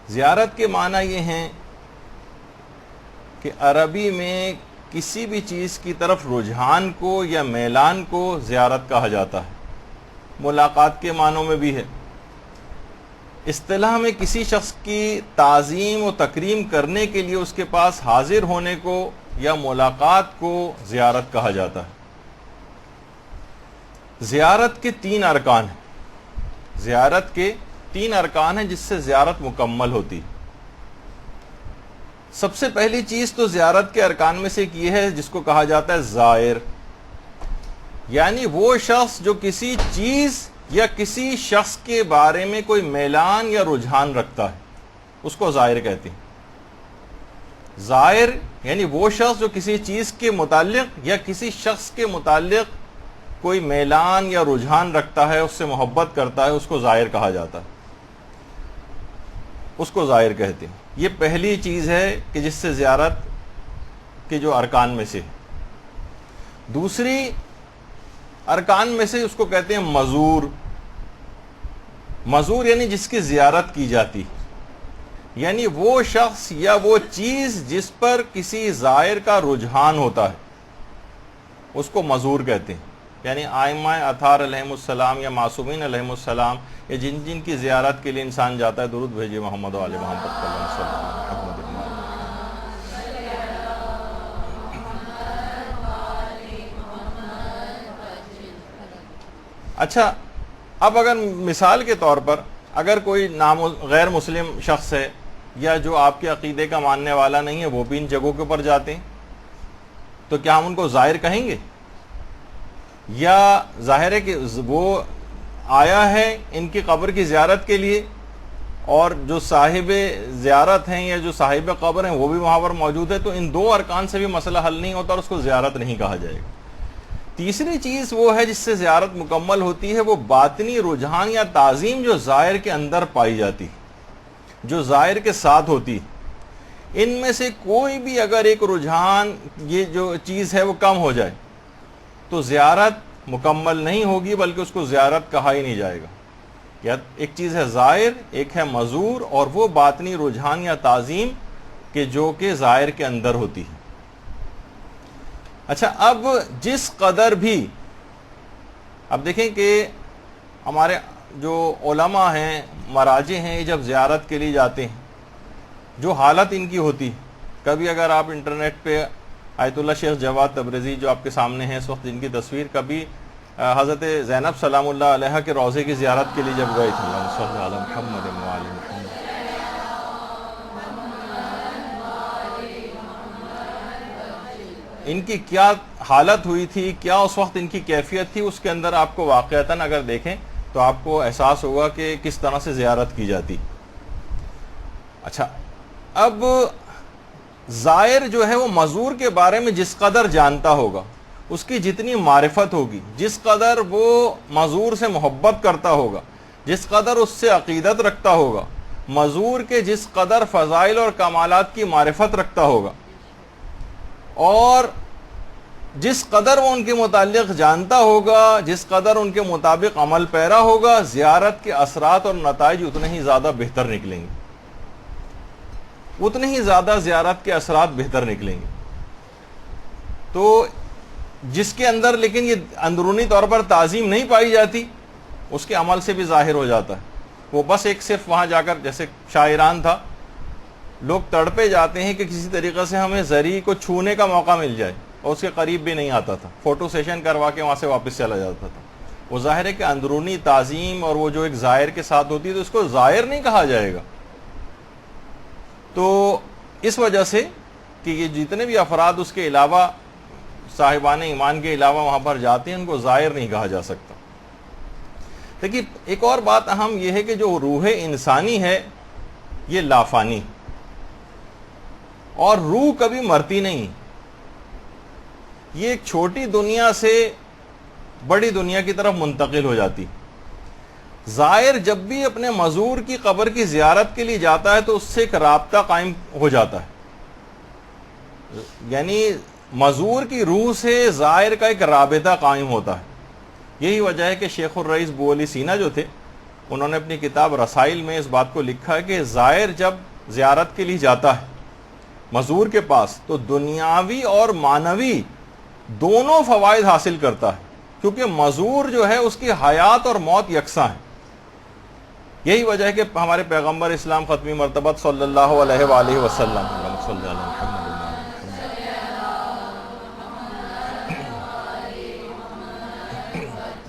زیارت کے معنی یہ ہیں کہ عربی میں کسی بھی چیز کی طرف رجحان کو یا میلان کو زیارت کہا جاتا ہے. ملاقات کے معنوں میں بھی ہے. اصطلاح میں کسی شخص کی تعظیم و تکریم کرنے کے لیے اس کے پاس حاضر ہونے کو یا ملاقات کو زیارت کہا جاتا ہے. زیارت کے 3 ارکان ہیں. زیارت کے 3 ارکان ہیں جس سے زیارت مکمل ہوتی. سب سے پہلی چیز تو زیارت کے ارکان میں سے ایک یہ ہے جس کو کہا جاتا ہے زائر، یعنی وہ شخص جو کسی چیز یا کسی شخص کے بارے میں کوئی میلان یا رجحان رکھتا ہے اس کو زائر کہتے ہیں. زائر یعنی وہ شخص جو کسی چیز کے متعلق یا کسی شخص کے متعلق کوئی میلان یا رجحان رکھتا ہے، اس سے محبت کرتا ہے، اس کو زائر کہا جاتا ہے، اس کو زائر کہتے ہیں. یہ پہلی چیز ہے کہ جس سے زیارت کے جو ارکان میں سے ہے. دوسری ارکان میں سے اس کو کہتے ہیں مزور. مزور یعنی جس کی زیارت کی جاتی، یعنی وہ شخص یا وہ چیز جس پر کسی زائر کا رجحان ہوتا ہے اس کو مزور کہتے ہیں. یعنی ائمہ اطہار علیہم السلام یا معصومین علیہم السلام یا جن جن کی زیارت کے لیے انسان جاتا ہے، درود بھیجیے محمد و آل محمد صلی اللہ علیہ وسلم. اچھا، اب اگر مثال کے طور پر اگر کوئی غیر مسلم شخص ہے یا جو آپ کے عقیدے کا ماننے والا نہیں ہے، وہ بھی ان جگہوں کے اوپر جاتے ہیں، تو کیا ہم ان کو زائر کہیں گے؟ یا ظاہر ہے کہ وہ آیا ہے ان کی قبر کی زیارت کے لیے، اور جو صاحب زیارت ہیں یا جو صاحب قبر ہیں وہ بھی وہاں پر موجود ہے، تو ان 2 ارکان سے بھی مسئلہ حل نہیں ہوتا اور اس کو زیارت نہیں کہا جائے گا. تیسری چیز وہ ہے جس سے زیارت مکمل ہوتی ہے، وہ باطنی رجحان یا تعظیم جو زائر کے اندر پائی جاتی، جو زائر کے ساتھ ہوتی. ان میں سے کوئی بھی اگر ایک رجحان، یہ جو چیز ہے وہ کم ہو جائے تو زیارت مکمل نہیں ہوگی، بلکہ اس کو زیارت کہا ہی نہیں جائے گا. یا ایک چیز ہے زائر، ایک ہے مزور، اور وہ باطنی رجحان یا تعظیم کہ جو کہ زائر کے اندر ہوتی ہے. اچھا، اب جس قدر بھی، اب دیکھیں کہ ہمارے جو علماء ہیں، مراجع ہیں، جب زیارت کے لیے جاتے ہیں جو حالت ان کی ہوتی، کبھی اگر آپ انٹرنیٹ پہ آیت اللہ شیخ جواد تبریزی جو آپ کے سامنے ہیں اس وقت، جن کی تصویر کبھی حضرت زینب سلام اللہ علیہ کے روضے کی زیارت کے لیے جب گئے تھے، اللہم صلی علی محمد و آل محمد، ان کی کیا حالت ہوئی تھی، کیا اس وقت ان کی کیفیت تھی، اس کے اندر آپ کو واقعتاً اگر دیکھیں تو آپ کو احساس ہوگا کہ کس طرح سے زیارت کی جاتی. اچھا، اب زائر جو ہے وہ مزور کے بارے میں جس قدر جانتا ہوگا، اس کی جتنی معرفت ہوگی، جس قدر وہ مزور سے محبت کرتا ہوگا، جس قدر اس سے عقیدت رکھتا ہوگا، مزور کے جس قدر فضائل اور کمالات کی معرفت رکھتا ہوگا، اور جس قدر وہ ان کے متعلق جانتا ہوگا، جس قدر ان کے مطابق عمل پیرا ہوگا، زیارت کے اثرات اور نتائج اتنے ہی زیادہ بہتر نکلیں گے، اتنے ہی زیادہ زیارت کے اثرات بہتر نکلیں گے. تو جس کے اندر لیکن یہ اندرونی طور پر تعظیم نہیں پائی جاتی، اس کے عمل سے بھی ظاہر ہو جاتا ہے. وہ بس ایک صرف وہاں جا کر، جیسے شاعران تھا، لوگ تڑپے جاتے ہیں کہ کسی طریقے سے ہمیں زری کو چھونے کا موقع مل جائے، اور اس کے قریب بھی نہیں آتا تھا، فوٹو سیشن کروا کے وہاں سے واپس چلا جاتا تھا. وہ ظاہر ہے کہ اندرونی تعظیم اور وہ جو ایک زائر کے ساتھ ہوتی ہے تو اس کو زائر نہیں کہا جائے گا. تو اس وجہ سے کہ یہ جتنے بھی افراد اس کے علاوہ، صاحبان ایمان کے علاوہ وہاں پر جاتے ہیں، ان کو زائر نہیں کہا جا سکتا. دیکھیے، ایک اور بات اہم یہ ہے کہ جو روح انسانی ہے یہ لافانی، اور روح کبھی مرتی نہیں. یہ ایک چھوٹی دنیا سے بڑی دنیا کی طرف منتقل ہو جاتی. زائر جب بھی اپنے مزور کی قبر کی زیارت کے لیے جاتا ہے تو اس سے ایک رابطہ قائم ہو جاتا ہے، یعنی مزور کی روح سے زائر کا ایک رابطہ قائم ہوتا ہے. یہی وجہ ہے کہ شیخ الرئیس بو علی سینا جو تھے، انہوں نے اپنی کتاب رسائل میں اس بات کو لکھا ہے کہ زائر جب زیارت کے لیے جاتا ہے مزور کے پاس تو دنیاوی اور معنوی دونوں فوائد حاصل کرتا ہے، کیونکہ مزور جو ہے اس کی حیات اور موت یکساں ہے۔ یہی وجہ ہے کہ ہمارے پیغمبر اسلام ختمی مرتبت صلی اللہ علیہ وآلہ وسلم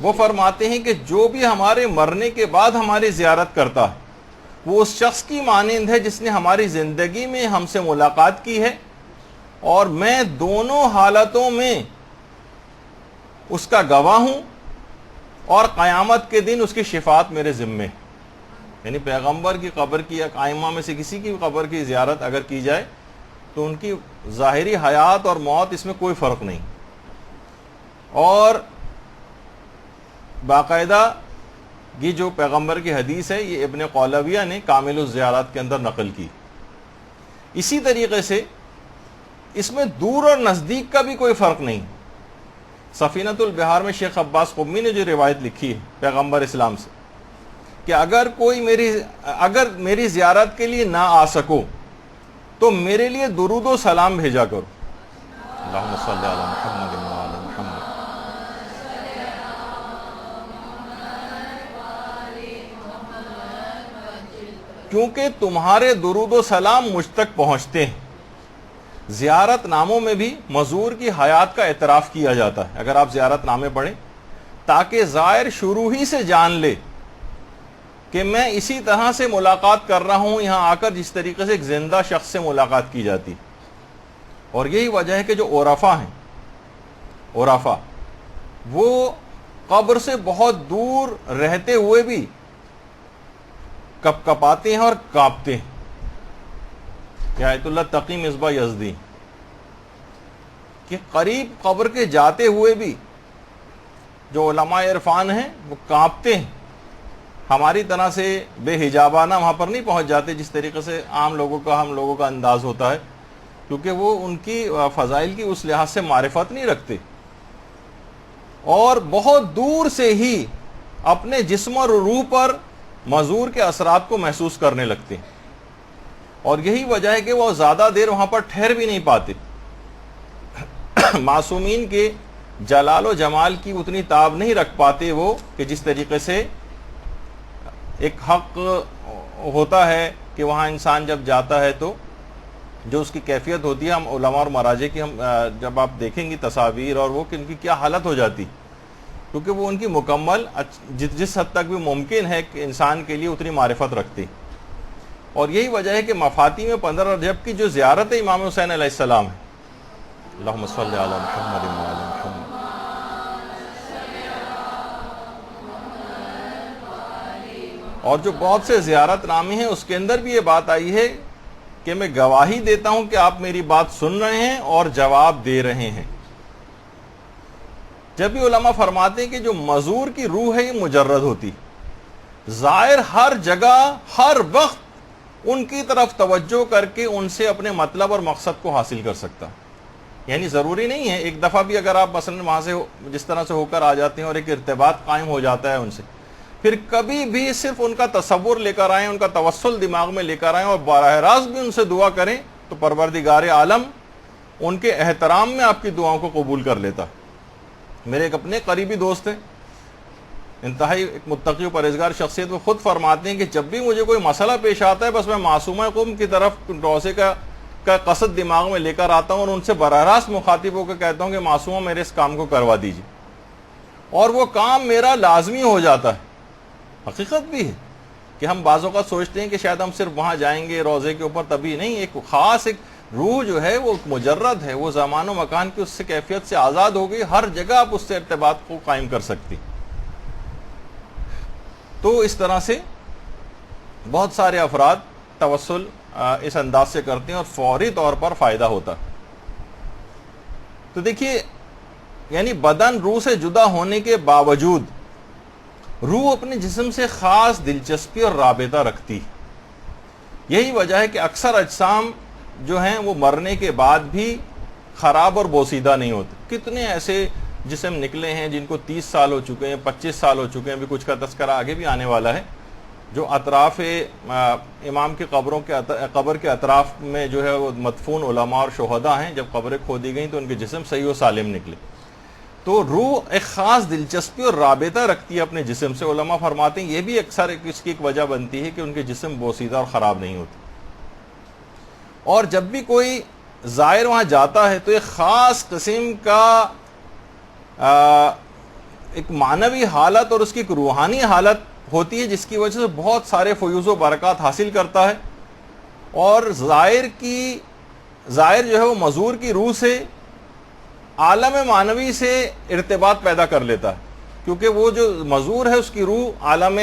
وہ فرماتے ہیں کہ جو بھی ہمارے مرنے کے بعد ہماری زیارت کرتا ہے وہ اس شخص کی مانند ہے جس نے ہماری زندگی میں ہم سے ملاقات کی ہے، اور میں دونوں حالتوں میں اس کا گواہ ہوں، اور قیامت کے دن اس کی شفاعت میرے ذمے ہے۔ یعنی پیغمبر کی قبر کی یا ائمہ میں سے کسی کی قبر کی زیارت اگر کی جائے تو ان کی ظاہری حیات اور موت اس میں کوئی فرق نہیں، اور باقاعدہ یہ جو پیغمبر کی حدیث ہے یہ ابن قولویہ نے کامل الزیارات کے اندر نقل کی۔ اسی طریقے سے اس میں دور اور نزدیک کا بھی کوئی فرق نہیں۔ سفینۃ البحار میں شیخ عباس قمی نے جو روایت لکھی ہے پیغمبر اسلام سے کہ اگر میری زیارت کے لیے نہ آ سکو تو میرے لیے درود و سلام بھیجا کرو۔ اللہم صلی علی محمد و علی محمد۔ کیونکہ تمہارے درود و سلام مجھ تک پہنچتے ہیں۔ زیارت ناموں میں بھی مزور کی حیات کا اعتراف کیا جاتا ہے اگر آپ زیارت نامے پڑھیں، تاکہ زائر شروع ہی سے جان لے کہ میں اسی طرح سے ملاقات کر رہا ہوں یہاں آ کر جس طریقے سے ایک زندہ شخص سے ملاقات کی جاتی۔ اور یہی وجہ ہے کہ جو عرفا ہیں، عرفا وہ قبر سے بہت دور رہتے ہوئے بھی کپ کپاتے ہیں اور کانپتے ہیں۔ یا آیت اللہ تقی مصباح یزدی کہ قریب قبر کے جاتے ہوئے بھی جو علماء عرفان ہیں وہ کانپتے ہیں۔ ہماری طرح سے بے حجابانہ وہاں پر نہیں پہنچ جاتے جس طریقے سے عام لوگوں کا انداز ہوتا ہے، کیونکہ وہ ان کی فضائل کی اس لحاظ سے معرفت نہیں رکھتے، اور بہت دور سے ہی اپنے جسم اور روح پر مزور کے اثرات کو محسوس کرنے لگتے ہیں، اور یہی وجہ ہے کہ وہ زیادہ دیر وہاں پر ٹھہر بھی نہیں پاتے۔ معصومین کے جلال و جمال کی اتنی تاب نہیں رکھ پاتے وہ کہ جس طریقے سے ایک حق ہوتا ہے کہ وہاں انسان جب جاتا ہے تو جو اس کی کیفیت ہوتی ہے، ہم علماء اور مراجع کی ہم جب آپ دیکھیں گی تصاویر اور وہ کہ ان کی کیا حالت ہو جاتی، کیونکہ وہ ان کی مکمل جس حد تک بھی ممکن ہے کہ انسان کے لیے اتنی معرفت رکھتی۔ اور یہی وجہ ہے کہ مفاتی میں 15 رجب کی جو زیارت امام حسین علیہ السلام ہے، اللہم صلی علی محمد و علی محمد، اور جو بہت سے زیارت نامے ہیں اس کے اندر بھی یہ بات آئی ہے کہ میں گواہی دیتا ہوں کہ آپ میری بات سن رہے ہیں اور جواب دے رہے ہیں۔ جب بھی علماء فرماتے ہیں کہ جو مزور کی روح ہے یہ مجرد ہوتی، زائر ہر جگہ ہر وقت ان کی طرف توجہ کر کے ان سے اپنے مطلب اور مقصد کو حاصل کر سکتا۔ یعنی ضروری نہیں ہے ایک دفعہ بھی اگر آپ مثلا وہاں سے جس طرح سے ہو کر آ جاتے ہیں اور ایک ارتباط قائم ہو جاتا ہے ان سے، پھر کبھی بھی صرف ان کا تصور لے کر آئیں، ان کا توسل دماغ میں لے کر آئیں اور براہ راست بھی ان سے دعا کریں تو پروردگار عالم ان کے احترام میں آپ کی دعاؤں کو قبول کر لیتا۔ میرے ایک اپنے قریبی دوست ہیں، انتہائی ایک متقی و پرہیزگار شخصیت، وہ خود فرماتے ہیں کہ جب بھی مجھے کوئی مسئلہ پیش آتا ہے بس میں معصومہ قوم کی طرف روزے کا قصد دماغ میں لے کر آتا ہوں اور ان سے براہ راست مخاطب ہو کے کہتا ہوں کہ معصومہ میرے اس کام کو کروا دیجیے، اور وہ کام میرا لازمی ہو جاتا ہے۔ حقیقت بھی ہے کہ ہم بعض اوقات سوچتے ہیں کہ شاید ہم صرف وہاں جائیں گے روزے کے اوپر، تبھی نہیں، ایک خاص ایک روح جو ہے وہ مجرد ہے، وہ زمان و مکان کی اس سے کیفیت سے آزاد ہو گئی، ہر جگہ آپ اس سے ارتباط کو قائم کر سکتی۔ تو اس طرح سے بہت سارے افراد توسل اس انداز سے کرتے ہیں اور فوری طور پر فائدہ ہوتا۔ تو دیکھیے، یعنی بدن روح سے جدا ہونے کے باوجود روح اپنے جسم سے خاص دلچسپی اور رابطہ رکھتی۔ یہی وجہ ہے کہ اکثر اجسام جو ہیں وہ مرنے کے بعد بھی خراب اور بوسیدہ نہیں ہوتے۔ کتنے ایسے جسم نکلے ہیں جن کو 30 سال ہو چکے ہیں، 25 سال ہو چکے ہیں، ابھی کچھ کا تذکرہ آگے بھی آنے والا ہے، جو اطراف امام کی قبر کے اطراف میں جو ہے وہ مدفون علماء اور شہداء ہیں، جب قبریں کھودی گئیں تو ان کے جسم صحیح و سالم نکلے. تو روح ایک خاص دلچسپی اور رابطہ رکھتی ہے اپنے جسم سے. علماء فرماتے ہیں یہ بھی اکثر اس کی ایک وجہ بنتی ہے کہ ان کے جسم بوسیدہ اور خراب نہیں ہوتے. اور جب بھی کوئی زائر وہاں جاتا ہے تو ایک خاص قسم کا ایک معنوی حالت اور اس کی ایک روحانی حالت ہوتی ہے، جس کی وجہ سے بہت سارے فیوز و برکات حاصل کرتا ہے. اور زائر جو ہے وہ مزور کی روح سے عالم معنوی سے ارتباط پیدا کر لیتا ہے، کیونکہ وہ جو مزور ہے اس کی روح عالم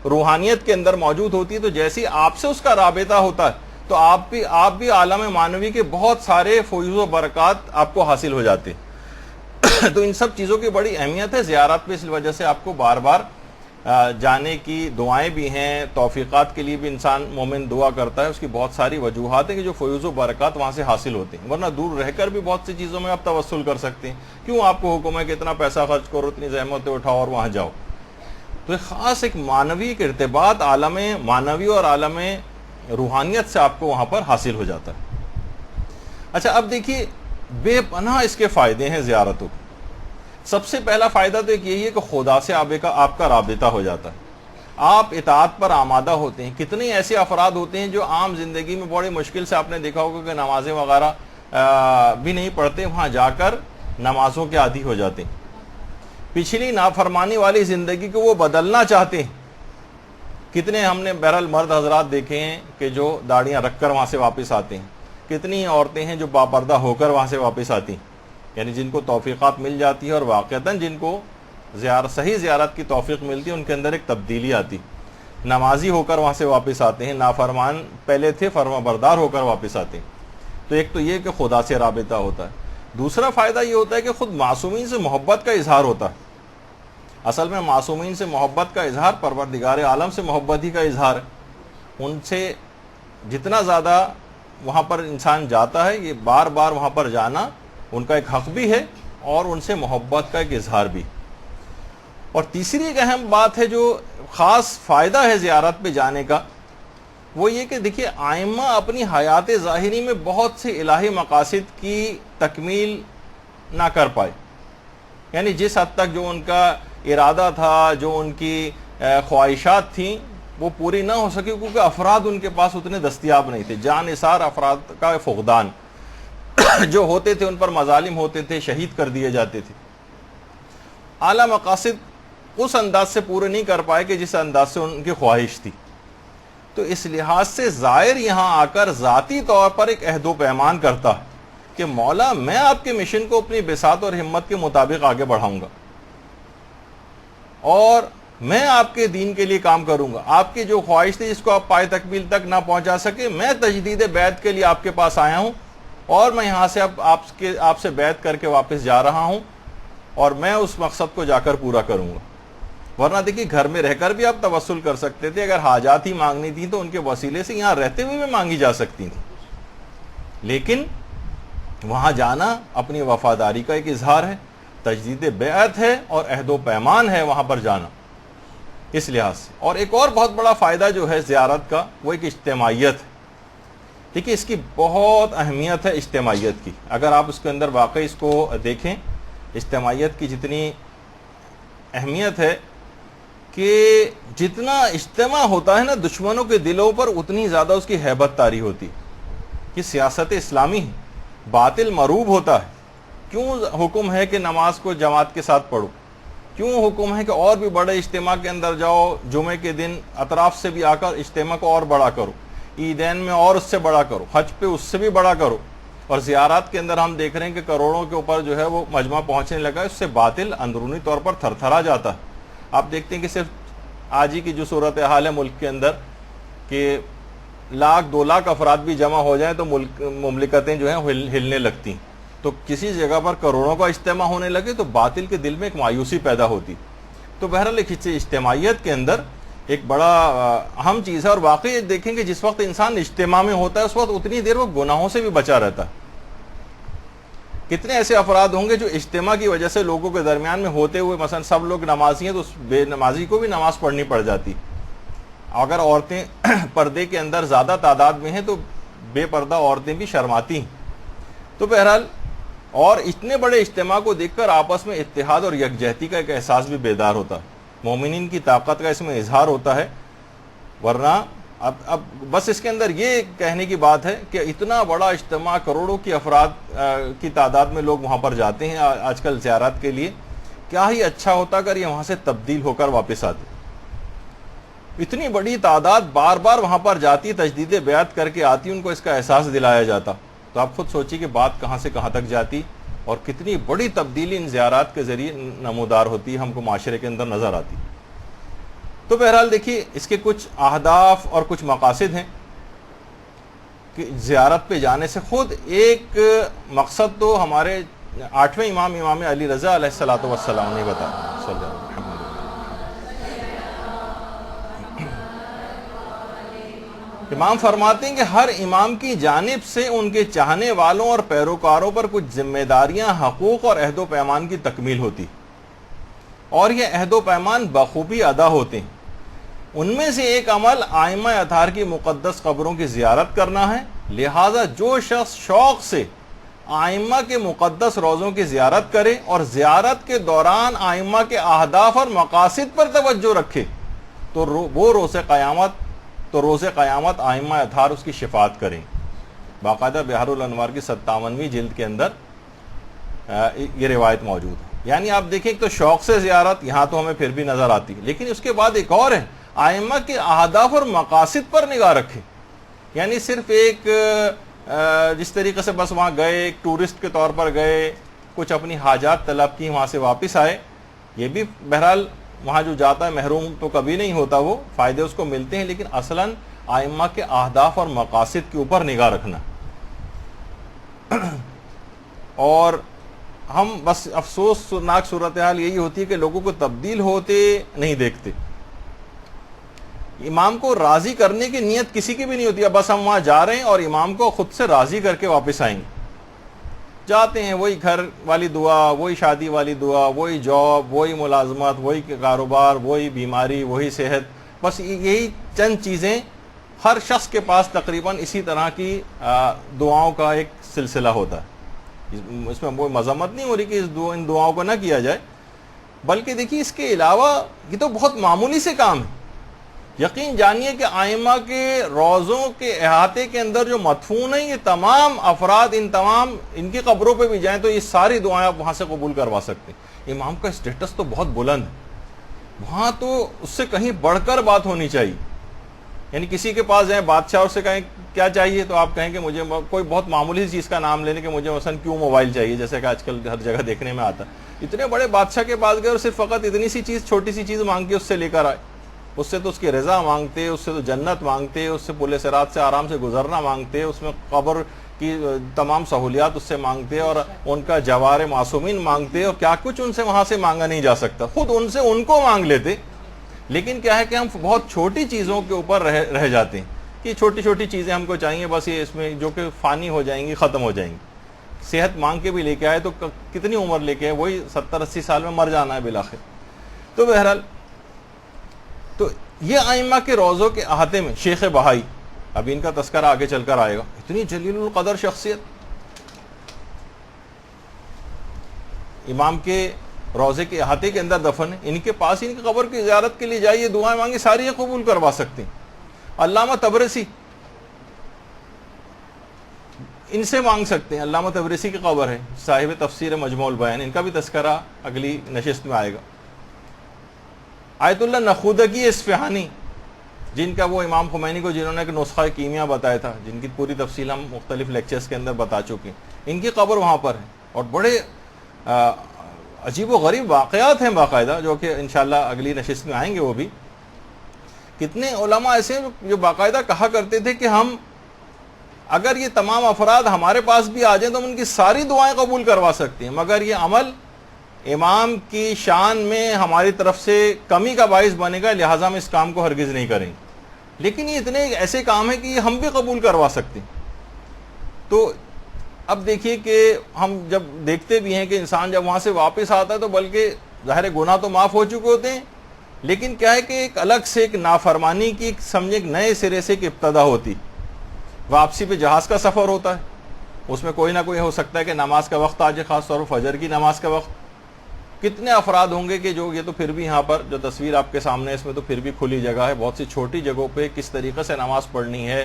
روحانیت کے اندر موجود ہوتی ہے. تو جیسی آپ سے اس کا رابطہ ہوتا ہے تو آپ بھی عالم معنوی کے بہت سارے فیوز و برکات آپ کو حاصل ہو جاتے ہیں. تو ان سب چیزوں کی بڑی اہمیت ہے زیارت پہ، اس وجہ سے آپ کو بار بار جانے کی دعائیں بھی ہیں. توفیقات کے لیے بھی انسان مومن دعا کرتا ہے. اس کی بہت ساری وجوہات ہیں کہ جو فیوز و برکات وہاں سے حاصل ہوتے ہیں. ورنہ دور رہ کر بھی بہت سی چیزوں میں آپ توسل کر سکتے ہیں. کیوں آپ کو حکم ہے کہ اتنا پیسہ خرچ کرو، اتنی زحمتیں اٹھاؤ اور وہاں جاؤ؟ تو ایک خاص ایک معنوی ایک ارتباط عالم معنوی اور عالم روحانیت سے آپ کو وہاں پر حاصل ہو جاتا ہے. اچھا، اب دیکھیے بے پناہ اس کے فائدے ہیں زیارتوں کے. سب سے پہلا فائدہ تو ایک یہی ہے کہ خدا سے آپ کا رابطہ ہو جاتا ہے. آپ اطاعت پر آمادہ ہوتے ہیں. کتنے ایسے افراد ہوتے ہیں جو عام زندگی میں بڑی مشکل سے آپ نے دیکھا ہوگا کہ نمازیں وغیرہ بھی نہیں پڑھتے، وہاں جا کر نمازوں کے عادی ہو جاتے ہیں. پچھلی نافرمانی والی زندگی کو وہ بدلنا چاہتے ہیں. کتنے ہم نے بہرحال مرد حضرات دیکھے ہیں کہ جو داڑیاں رکھ کر وہاں سے واپس آتے ہیں. کتنی عورتیں ہیں جو باپردہ ہو کر وہاں سے واپس آتی ہیں، یعنی جن کو توفیقات مل جاتی ہے اور واقعتاً جن کو صحیح زیارت کی توفیق ملتی ہے ان کے اندر ایک تبدیلی آتی. نمازی ہو کر وہاں سے واپس آتے ہیں، نافرمان پہلے تھے فرما بردار ہو کر واپس آتے ہیں. تو ایک تو یہ کہ خدا سے رابطہ ہوتا ہے. دوسرا فائدہ یہ ہوتا ہے کہ خود معصومین سے محبت کا اظہار ہوتا ہے. اصل میں معصومین سے محبت کا اظہار پروردگار عالم سے محبت ہی کا اظہار ہے. ان سے جتنا زیادہ وہاں پر انسان جاتا ہے، یہ بار بار وہاں پر جانا ان کا ایک حق بھی ہے اور ان سے محبت کا ایک اظہار بھی. اور تیسری ایک اہم بات ہے جو خاص فائدہ ہے زیارت پہ جانے کا، وہ یہ کہ دیکھیے ائمہ اپنی حیات ظاہری میں بہت سے الہی مقاصد کی تکمیل نہ کر پائے. یعنی جس حد تک جو ان کا ارادہ تھا، جو ان کی خواہشات تھیں، وہ پوری نہ ہو سکی کیونکہ افراد ان کے پاس اتنے دستیاب نہیں تھے. جان نثار افراد کا فقدان، جو ہوتے تھے ان پر مظالم ہوتے تھے، شہید کر دیے جاتے تھے. اعلیٰ مقاصد اس انداز سے پورے نہیں کر پائے کہ جس انداز سے ان کی خواہش تھی. تو اس لحاظ سے زائر یہاں آ کر ذاتی طور پر ایک عہد و پیمان کرتا ہے کہ مولا میں آپ کے مشن کو اپنی بساط اور ہمت کے مطابق آگے بڑھاؤں گا اور میں آپ کے دین کے لیے کام کروں گا. آپ کی جو خواہش تھی جس کو آپ پائے تکمیل تک نہ پہنچا سکے، میں تجدید بیعت کے لیے آپ کے پاس آیا ہوں اور میں یہاں سے اب آپ سے بیعت کر کے واپس جا رہا ہوں اور میں اس مقصد کو جا کر پورا کروں گا. ورنہ دیکھیے گھر میں رہ کر بھی آپ توسل کر سکتے تھے. اگر حاجات ہی مانگنی تھی تو ان کے وسیلے سے یہاں رہتے ہوئے بھی مانگی جا سکتی تھیں. لیکن وہاں جانا اپنی وفاداری کا ایک اظہار ہے، تجدید بیعت ہے اور عہد و پیمان ہے وہاں پر جانا اس لحاظ سے. اور ایک اور بہت بڑا فائدہ جو ہے زیارت کا، وہ ایک اجتماعیت ہے. دیکھیے اس کی بہت اہمیت ہے اجتماعیت کی. اگر آپ اس کے اندر واقعی اس کو دیکھیں، اجتماعیت کی جتنی اہمیت ہے کہ جتنا اجتماع ہوتا ہے نا دشمنوں کے دلوں پر، اتنی زیادہ اس کی ہیبت طاری ہوتی. کہ سیاست اسلامی ہے، باطل مروب ہوتا ہے. کیوں حکم ہے کہ نماز کو جماعت کے ساتھ پڑھو؟ کیوں حکم ہے کہ اور بھی بڑے اجتماع کے اندر جاؤ؟ جمعے کے دن اطراف سے بھی آ کر اجتماع کو اور بڑا کرو، عیدین میں اور اس سے بڑا کرو، حج پہ اس سے بھی بڑا کرو. اور زیارات کے اندر ہم دیکھ رہے ہیں کہ کروڑوں کے اوپر جو ہے وہ مجمع پہنچنے لگا ہے. اس سے باطل اندرونی طور پر تھر تھرا جاتا ہے. آپ دیکھتے ہیں کہ صرف آج ہی کی جو صورتحال ہے ملک کے اندر کہ 1,00,000 2,00,000 افراد بھی جمع ہو جائیں تو مملکتیں جو ہیں ہلنے لگتی ہیں. تو کسی جگہ پر کروڑوں کا اجتماع ہونے لگے تو باطل کے دل میں ایک مایوسی پیدا ہوتی. تو بہرحال ایک اجتماعیت کے اندر ایک بڑا اہم چیز ہے. اور واقعی دیکھیں کہ جس وقت انسان اجتماع میں ہوتا ہے اس وقت اتنی دیر وہ گناہوں سے بھی بچا رہتا ہے. کتنے ایسے افراد ہوں گے جو اجتماع کی وجہ سے لوگوں کے درمیان میں ہوتے ہوئے، مثلا سب لوگ نمازی ہیں تو اس بے نمازی کو بھی نماز پڑھنی پڑ جاتی. اگر عورتیں پردے کے اندر زیادہ تعداد میں ہیں تو بے پردہ عورتیں بھی شرماتی ہیں. تو بہرحال اور اتنے بڑے اجتماع کو دیکھ کر آپس میں اتحاد اور یکجہتی کا ایک احساس بھی بیدار ہوتا ہے. مومنین کی طاقت کا اس میں اظہار ہوتا ہے. ورنہ اب بس اس کے اندر یہ کہنے کی بات ہے کہ اتنا بڑا اجتماع، کروڑوں کی افراد کی تعداد میں لوگ وہاں پر جاتے ہیں آج کل زیارت کے لیے. کیا ہی اچھا ہوتا اگر یہ وہاں سے تبدیل ہو کر واپس آتے. اتنی بڑی تعداد بار بار وہاں پر جاتی، تجدید بیعت کر کے آتی، ان کو اس کا احساس دلایا جاتا. تو آپ خود سوچیے کہ بات کہاں سے کہاں تک جاتی اور کتنی بڑی تبدیلی ان زیارات کے ذریعے نمودار ہوتی ہے، ہم کو معاشرے کے اندر نظر آتی. تو بہرحال دیکھیے اس کے کچھ اہداف اور کچھ مقاصد ہیں کہ زیارت پہ جانے سے خود ایک مقصد تو ہمارے 8ویں امام علی رضا علیہ الصلوۃ والسلام نے بتایا صلی اللہ علیہ وسلم. امام فرماتے ہیں کہ ہر امام کی جانب سے ان کے چاہنے والوں اور پیروکاروں پر کچھ ذمہ داریاں، حقوق اور عہد و پیمان کی تکمیل ہوتی، اور یہ عہد و پیمان بخوبی ادا ہوتے ہیں. ان میں سے ایک عمل ائمہ اطہار کی مقدس قبروں کی زیارت کرنا ہے. لہذا جو شخص شوق سے ائمہ کے مقدس روضوں کی زیارت کرے اور زیارت کے دوران ائمہ کے اہداف اور مقاصد پر توجہ رکھے تو وہ روز قیامت ائمہ اطہار اس کی شفاعت کریں. باقاعدہ بحار الانوار کی 57ویں جلد کے اندر یہ روایت موجود ہے. یعنی آپ دیکھیں تو شوق سے زیارت یہاں تو ہمیں پھر بھی نظر آتی ہے، لیکن اس کے بعد ایک اور ہے، ائمہ کے اہداف اور مقاصد پر نگاہ رکھیں. یعنی صرف ایک جس طریقے سے بس وہاں گئے، ایک ٹورسٹ کے طور پر گئے، کچھ اپنی حاجات طلب کی، وہاں سے واپس آئے، یہ بھی بہرحال وہاں جو جاتا ہے محروم تو کبھی نہیں ہوتا، وہ فائدے اس کو ملتے ہیں، لیکن اصلاً ائمہ کے اہداف اور مقاصد کے اوپر نگاہ رکھنا. اور ہم بس افسوسناک صورتحال یہی ہوتی ہے کہ لوگوں کو تبدیل ہوتے نہیں دیکھتے. امام کو راضی کرنے کی نیت کسی کی بھی نہیں ہوتی ہے، بس ہم وہاں جا رہے ہیں اور امام کو خود سے راضی کر کے واپس آئیں گے. جاتے ہیں، وہی گھر والی دعا، وہی شادی والی دعا، وہی جاب، وہی ملازمت، وہی کاروبار، وہی بیماری، وہی صحت، بس یہی چند چیزیں. ہر شخص کے پاس تقریباً اسی طرح کی دعاؤں کا ایک سلسلہ ہوتا ہے. اس میں کوئی مذمت نہیں ہو رہی کہ ان دعاؤں کو نہ کیا جائے، بلکہ دیکھیے اس کے علاوہ یہ تو بہت معمولی سے کام ہے. یقین جانیے کہ ائمہ کے روضوں کے احاطے کے اندر جو مدفون ہیں، یہ تمام افراد ان کی قبروں پہ بھی جائیں تو یہ ساری دعائیں آپ وہاں سے قبول کروا سکتے ہیں. امام کا اسٹیٹس تو بہت بلند ہے، وہاں تو اس سے کہیں بڑھ کر بات ہونی چاہیے. یعنی کسی کے پاس جائیں بادشاہ، اس سے کہیں کیا چاہیے تو آپ کہیں کہ مجھے کوئی بہت معمولی سی چیز کا نام لینے کہ مجھے مثلا کیوں موبائل چاہیے، جیسے کہ آج کل ہر جگہ دیکھنے میں آتا ہے. اتنے بڑے بادشاہ کے پاس گئے اور صرف فقط اتنی سی چیز، چھوٹی سی چیز مانگ کے اس سے لے کر آئے. اس سے تو اس کی رضا مانگتے، اس سے تو جنت مانگتے، اس سے پل صراط سے آرام سے گزرنا مانگتے، اس میں قبر کی تمام سہولیات اس سے مانگتے اور ان کا جوار معصومین مانگتے، اور کیا کچھ ان سے وہاں سے مانگا نہیں جا سکتا، خود ان سے ان کو مانگ لیتے. لیکن کیا ہے کہ ہم بہت چھوٹی چیزوں کے اوپر رہ جاتے ہیں کہ چھوٹی چھوٹی چیزیں ہم کو چاہیے، بس یہ اس میں جو کہ فانی ہو جائیں گی، ختم ہو جائیں گی. صحت مانگ کے بھی لے کے آئے تو کتنی عمر لے کے آئے، وہی 70-80 سال میں مر جانا ہے بالآخر. تو بہرحال تو یہ ائمہ کے روضوں کے احاطے میں شیخ بہائی، اب ان کا تذکرہ آگے چل کر آئے گا، اتنی جلیل القدر شخصیت، امام کے روضے کے احاطے کے اندر دفن ہے. ان کے پاس ان کی قبر کی زیارت کے لیے جائیے، دعائیں مانگی، ساری یہ قبول کروا سکتے ہیں. علامہ تبرسی، ان سے مانگ سکتے ہیں. علامہ تبرسی کی قبر ہے، صاحب تفسیر مجموع البیان، ان کا بھی تذکرہ اگلی نشست میں آئے گا. آیت اللہ نخودگی اصفہانی، جن کا وہ امام خمینی کو جنہوں نے ایک نسخہ کیمیا بتایا تھا، جن کی پوری تفصیل ہم مختلف لیکچرز کے اندر بتا چکے ہیں، ان کی قبر وہاں پر ہے. اور بڑے عجیب و غریب واقعات ہیں باقاعدہ، جو کہ انشاءاللہ اگلی نشست میں آئیں گے. وہ بھی کتنے علماء ایسے ہیں جو باقاعدہ کہا کرتے تھے کہ ہم اگر یہ تمام افراد ہمارے پاس بھی آ جائیں تو ہم ان کی ساری دعائیں قبول کروا سکتے ہیں، مگر یہ عمل امام کی شان میں ہماری طرف سے کمی کا باعث بنے گا، لہٰذا ہم اس کام کو ہرگز نہیں کریں. لیکن یہ اتنے ایسے کام ہیں کہ یہ ہم بھی قبول کروا سکتے ہیں. تو اب دیکھیے کہ ہم جب دیکھتے بھی ہیں کہ انسان جب وہاں سے واپس آتا ہے تو بلکہ ظاہر گناہ تو معاف ہو چکے ہوتے ہیں، لیکن کیا ہے کہ ایک الگ سے ایک نافرمانی کی سمجھے ایک نئے سرے سے ایک ابتدا ہوتی. واپسی پہ جہاز کا سفر ہوتا ہے, اس میں کوئی نہ کوئی ہو سکتا ہے کہ نماز کا وقت آ جائے, خاص طور پر فجر کی نماز کا وقت. کتنے افراد ہوں گے کہ جو یہ تو پھر بھی یہاں پر جو تصویر آپ کے سامنے ہے اس میں تو پھر بھی کھلی جگہ ہے, بہت سی چھوٹی جگہوں پہ کس طریقے سے نماز پڑھنی ہے.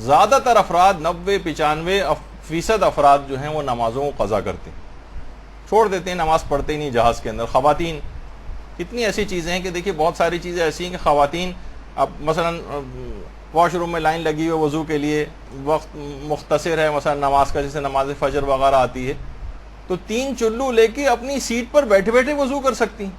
زیادہ تر افراد 90-95% افراد جو ہیں وہ نمازوں کو قضا کرتے ہیں, چھوڑ دیتے ہیں, نماز پڑھتے ہی نہیں جہاز کے اندر. خواتین, کتنی ایسی چیزیں ہیں کہ دیکھیے بہت ساری چیزیں ایسی ہیں کہ خواتین اب مثلا واش روم میں لائن لگی ہوئی وضو کے لیے, وقت مختصر ہے مثلا نماز کا, جیسے نماز فجر وغیرہ آتی ہے, تو 3 چلو لے کے اپنی سیٹ پر بیٹھے بیٹھے وضو کر سکتی ہیں.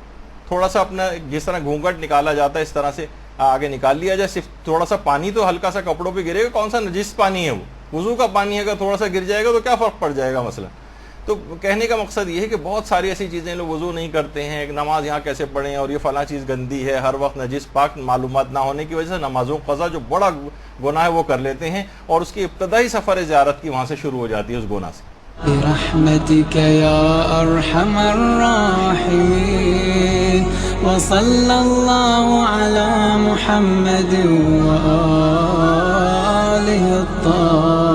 تھوڑا سا اپنا جس طرح گھونگھٹ نکالا جاتا ہے اس طرح سے آگے نکال لیا جائے, صرف تھوڑا سا پانی تو ہلکا سا کپڑوں پہ گرے گا, کون سا نجس پانی ہے وہ وضو کا پانی ہے, اگر تھوڑا سا گر جائے گا تو کیا فرق پڑ جائے گا مثلا. تو کہنے کا مقصد یہ ہے کہ بہت ساری ایسی چیزیں لوگ وضو نہیں کرتے ہیں, نماز یہاں کیسے پڑھیں, اور یہ فلاں چیز گندی ہے, ہر وقت نجس پاک معلومات نہ ہونے کی وجہ سے نمازوں قضا جو بڑا گناہ ہے وہ کر لیتے ہیں, اور اس کی ابتدائی سفر زیارت کی وہاں سے شروع ہو جاتی ہے اس گناہ سے. برحمتك يا أرحم الراحمين وصلى الله على محمد وآله الطاهرين.